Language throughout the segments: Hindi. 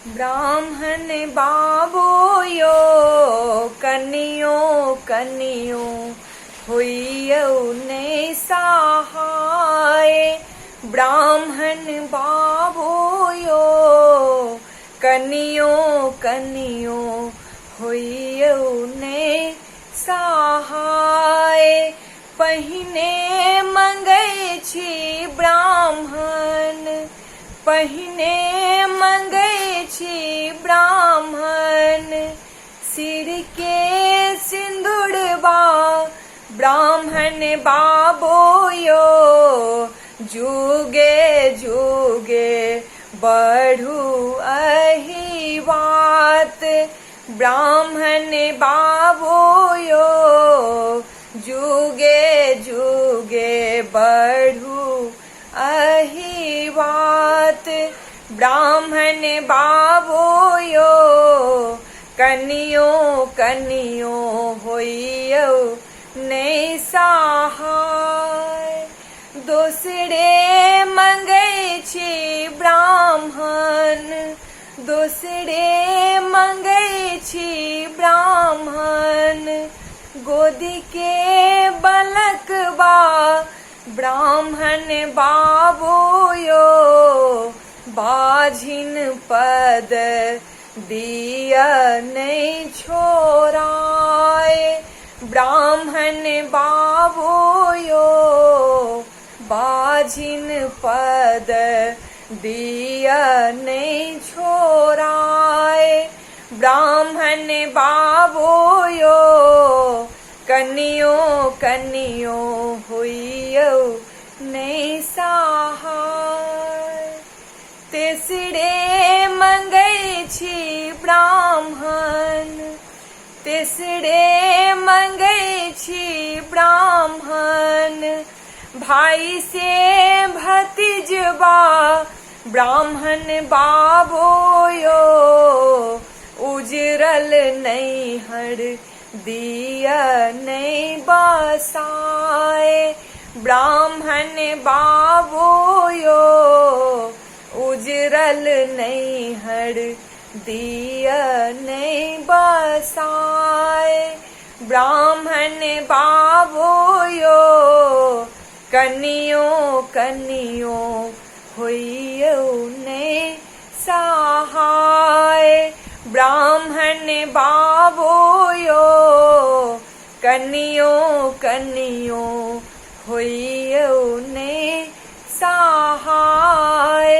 ब्राह्मण बाबोयो कनियो कनियो होइयौ ने सहाय। ब्राह्मण बाबोयो कनियो कनियो होइयौ ने सहाय। पहिने मंगै छी ब्राह्मण, पहिने मंगै छी ब्राह्मण, सिर के सिंदूरबा ब्राह्मण बाबोयो जुगे जुगे बढ़ू अहि बात। ब्राह्मण बाबोयो जुगे जुगे बढ़ू अहि बात। ब्राह्मण बाबोयो कनियो कनियो होइयौ ने सहाय। दोसरे मंगै छी ब्राह्मण, दोसरे मंगै छी ब्राह्मण, गोदी के बलकबा ब्राह्मण बाबोयो बाझिन पद दिया नहीं छोड़ाए। ब्राह्मण बाबोयो बाझिन पद दिया नहीं छोड़ाए। ब्राह्मण बाबोयो कनियो कनियो होइयौ ने सहाय। तेसरे मंगै छी ब्राह्मण, तेसरे मंगै छी ब्राह्मण, भाई से भतीजबा ब्राह्मण बाबोयो उजरल नैहर दिया नहीं बसाए। ब्राह्मण बाबोयो उजरल नैहर दिया नहीं बसाए। ब्राह्मण बाबोयो कनियो कनियो होइयौ ने सहाय। ब्राह्मण बाबोयो कनियो कनियो होइयौ ने सहाय।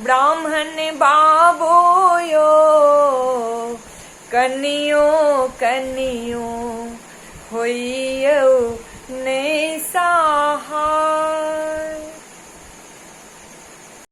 ब्राह्मण बाबोयो कनियो कनियो होइयौ ने सहाय।